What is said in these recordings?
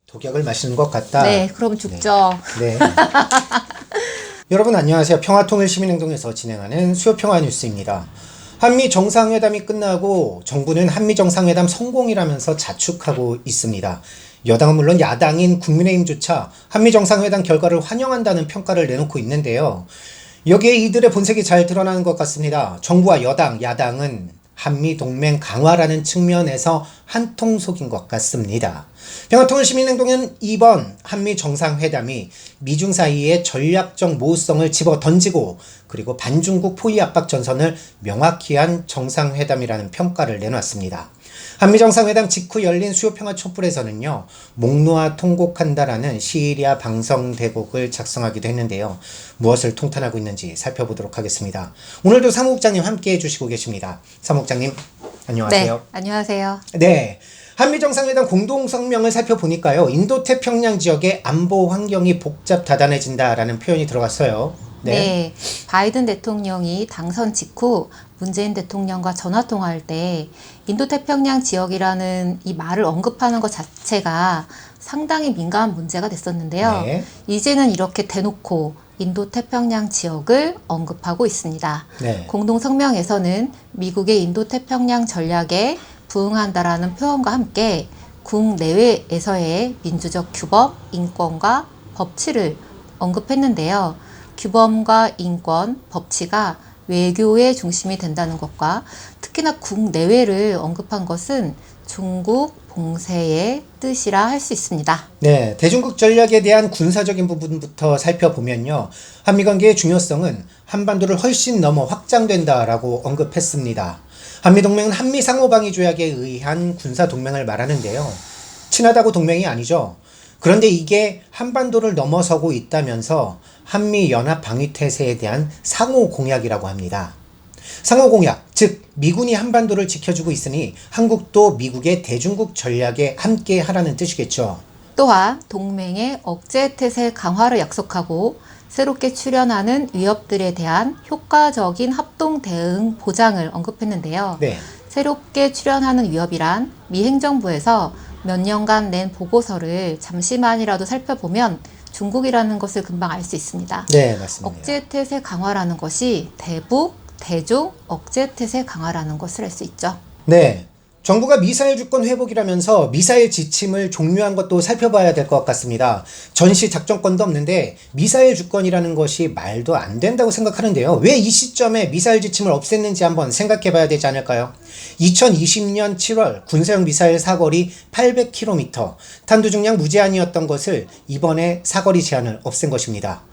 독약을 마시는 것 같다. 네, 그럼 죽죠. 네. 여러분 안녕하세요. 평화통일시민행동에서 진행하는 수요평화 뉴스입니다. 한미 정상회담이 끝나고 정부는 한미 정상회담 성공이라면서 자축하고 있습니다. 여당은 물론 야당인 국민의힘조차 한미 정상회담 결과를 환영한다는 평가를 내놓고 있는데요. 여기에 이들의 본색이 잘 드러나는 것 같습니다. 정부와 여당, 야당은 한미 동맹 강화라는 측면에서 한통속인 것 같습니다. 평화통일시민행동은 이번 한미 정상회담이 미중 사이의 전략적 모호성을 집어 던지고 그리고 반중국 포위 압박 전선을 명확히 한 정상회담이라는 평가를 내놨습니다. 한미 정상회담 직후 열린 수요평화 촛불에서는요, 목놓아 통곡한다라는 시리아 방성대곡을 작성하기도 했는데요. 무엇을 통탄하고 있는지 살펴보도록 하겠습니다. 오늘도 사무국장님 함께 해주시고 계십니다. 사무국장님 안녕하세요. 네, 안녕하세요. 네. 한미 정상회담 공동성명을 살펴보니까요, 인도태평양 지역의 안보 환경이 복잡다단해진다라는 표현이 들어갔어요. 네, 바이든 대통령이 당선 직후 문재인 대통령과 전화통화할 때 인도태평양 지역이라는 이 말을 언급하는 것 자체가 상당히 민감한 문제가 됐었는데요. 네. 이제는 이렇게 대놓고 인도태평양 지역을 언급하고 있습니다. 네. 공동성명에서는 미국의 인도태평양 전략에 부응한다라는 표현과 함께 국내외에서의 민주적 규범, 인권과 법치를 언급했는데요. 규범과 인권, 법치가 외교의 중심이 된다는 것과 특히나 국내외를 언급한 것은 중국 봉쇄의 뜻이라 할 수 있습니다. 네, 대중국 전략에 대한 군사적인 부분부터 살펴보면요. 한미 관계의 중요성은 한반도를 훨씬 넘어 확장된다라고 언급했습니다. 한미 동맹은 한미 상호방위 조약에 의한 군사 동맹을 말하는데요. 친하다고 동맹이 아니죠. 그런데 이게 한반도를 넘어서고 있다면서 한미 연합 방위 태세에 대한 상호 공약이라고 합니다. 상호 공약, 즉 미군이 한반도를 지켜주고 있으니 한국도 미국의 대중국 전략에 함께 하라는 뜻이겠죠. 또한 동맹의 억제 태세 강화를 약속하고 새롭게 출현하는 위협들에 대한 효과적인 합동 대응 보장을 언급했는데요. 네. 새롭게 출현하는 위협이란 미 행정부에서 몇 년간 낸 보고서를 잠시만이라도 살펴보면 중국이라는 것을 금방 알 수 있습니다. 네, 맞습니다. 억제 태세 강화라는 것이 대북, 대중, 억제 태세 강화라는 것을 알 수 있죠. 네. 정부가 미사일 주권 회복이라면서 미사일 지침을 종료한 것도 살펴봐야 될 것 같습니다. 전시 작전권도 없는데 미사일 주권이라는 것이 말도 안 된다고 생각하는데요. 왜 이 시점에 미사일 지침을 없앴는지 한번 생각해 봐야 되지 않을까요? 2020년 7월 군사용 미사일 사거리 800km, 탄두 중량 무제한이었던 것을 이번에 사거리 제한을 없앤 것입니다.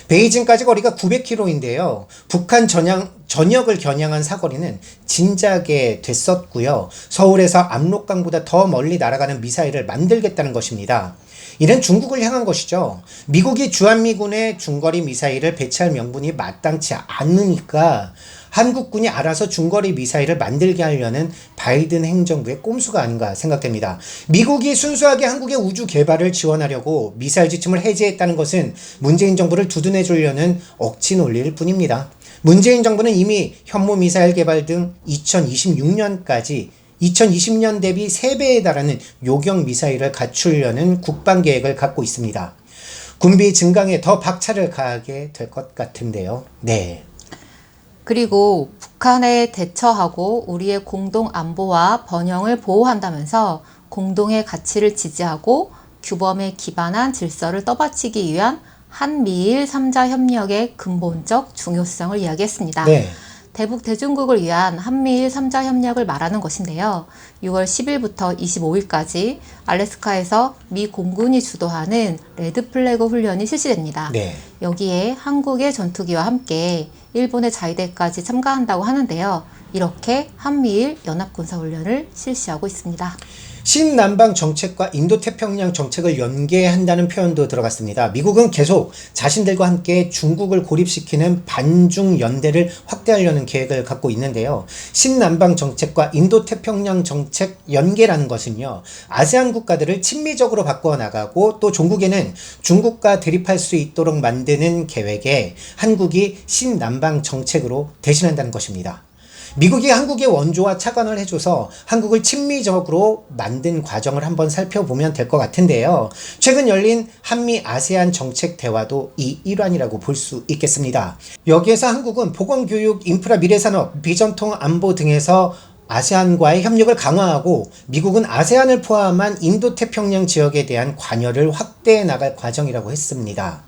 베이징까지 거리가 900km인데요. 북한 전역을 겨냥한 사거리는 진작에 됐었고요. 서울에서 압록강보다 더 멀리 날아가는 미사일을 만들겠다는 것입니다. 이는 중국을 향한 것이죠. 미국이 주한미군의 중거리 미사일을 배치할 명분이 마땅치 않으니까 한국군이 알아서 중거리 미사일을 만들게 하려는 바이든 행정부의 꼼수가 아닌가 생각됩니다. 미국이 순수하게 한국의 우주 개발을 지원하려고 미사일 지침을 해제했다는 것은 문재인 정부를 두둔해 주려는 억지 논리일 뿐입니다. 문재인 정부는 이미 현무 미사일 개발 등 2026년까지 2020년 대비 3배에 달하는 요격 미사일을 갖추려는 국방 계획을 갖고 있습니다. 군비 증강에 더 박차를 가하게 될 것 같은데요. 네. 그리고 북한에 대처하고 우리의 공동 안보와 번영을 보호한다면서 공동의 가치를 지지하고 규범에 기반한 질서를 떠받치기 위한 한미일 3자 협력의 근본적 중요성을 이야기했습니다. 네. 대북 대중국을 위한 한미일 3자 협력을 말하는 것인데요. 6월 10일부터 25일까지 알래스카에서 미 공군이 주도하는 레드 플래그 훈련이 실시됩니다. 네. 여기에 한국의 전투기와 함께 일본의 자위대까지 참가한다고 하는데요. 이렇게 한미일 연합군사훈련을 실시하고 있습니다. 신남방 정책과 인도태평양 정책을 연계한다는 표현도 들어갔습니다. 미국은 계속 자신들과 함께 중국을 고립시키는 반중 연대를 확대하려는 계획을 갖고 있는데요. 신남방 정책과 인도태평양 정책 연계라는 것은요, 아세안 국가들을 친미적으로 바꿔 나가고 또 종국에는 중국과 대립할 수 있도록 만드는 계획에 한국이 신남방 정책으로 대신한다는 것입니다. 미국이 한국의 원조와 착안을 해줘서 한국을 친미적으로 만든 과정을 한번 살펴보면 될 것 같은데요. 최근 열린 한미 아세안 정책 대화도 이 일환이라고 볼 수 있겠습니다. 여기에서 한국은 보건교육, 인프라, 미래산업, 비전통 안보 등에서 아세안과의 협력을 강화하고 미국은 아세안을 포함한 인도태평양 지역에 대한 관여를 확대해 나갈 과정이라고 했습니다.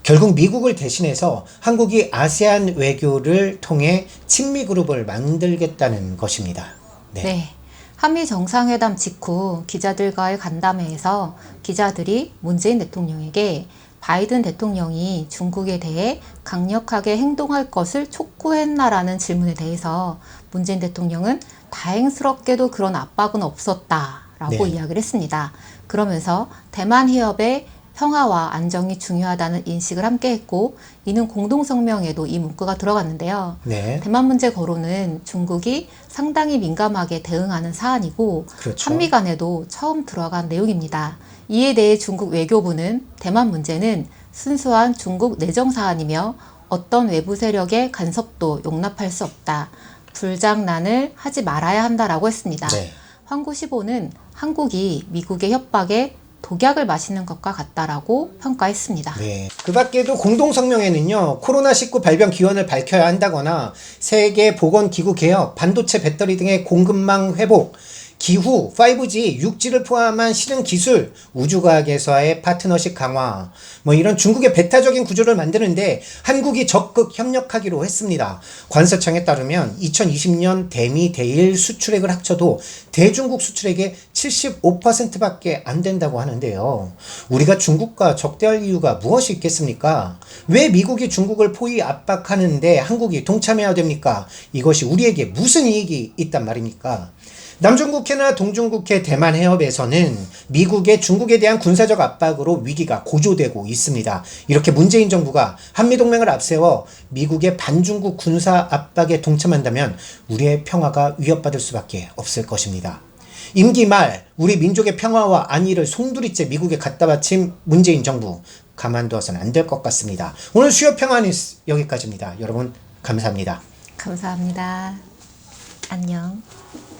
결국 미국을 대신해서 한국이 아세안 외교를 통해 친미 그룹을 만들겠다는 것입니다. 네. 한미 정상회담 직후 기자들과의 간담회에서 기자들이 문재인 대통령에게 바이든 대통령이 중국에 대해 강력하게 행동할 것을 촉구했나라는 질문에 대해서 문재인 대통령은 다행스럽게도 그런 압박은 없었다라고 이야기를 했습니다. 그러면서 대만 해협의 평화와 안정이 중요하다는 인식을 함께 했고 이는 공동성명에도 이 문구가 들어갔는데요. 대만 문제 거론은 중국이 상당히 민감하게 대응하는 사안이고 그렇죠. 한미 간에도 처음 들어간 내용입니다. 이에 대해 중국 외교부는 대만 문제는 순수한 중국 내정 사안이며 어떤 외부 세력의 간섭도 용납할 수 없다. 불장난을 하지 말아야 한다라고 했습니다. 황구시보는 한국이 미국의 협박에 독약을 마시는 것과 같다라고 평가했습니다. 그 밖에도 공동성명에는요, 코로나19 발병 기원을 밝혀야 한다거나 세계보건기구 개혁, 반도체 배터리 등의 공급망 회복, 기후, 5G, 6G를 포함한 실은 기술, 우주과학에서의 파트너십 강화, 이런 중국의 배타적인 구조를 만드는데 한국이 적극 협력하기로 했습니다. 관세청에 따르면 2020년 대미 대일 수출액을 합쳐도 대중국 수출액의 75%밖에 안 된다고 하는데요. 우리가 중국과 적대할 이유가 무엇이 있겠습니까? 왜 미국이 중국을 포위 압박하는데 한국이 동참해야 됩니까? 이것이 우리에게 무슨 이익이 있단 말입니까? 남중국해나 동중국해 대만 해협에서는 미국의 중국에 대한 군사적 압박으로 위기가 고조되고 있습니다. 이렇게 문재인 정부가 한미동맹을 앞세워 미국의 반중국 군사 압박에 동참한다면 우리의 평화가 위협받을 수밖에 없을 것입니다. 임기 말 우리 민족의 평화와 안위를 송두리째 미국에 갖다 바친 문재인 정부 가만두어서는 안 될 것 같습니다. 오늘 수요 평화 뉴스 여기까지입니다. 여러분 감사합니다. 감사합니다. 안녕.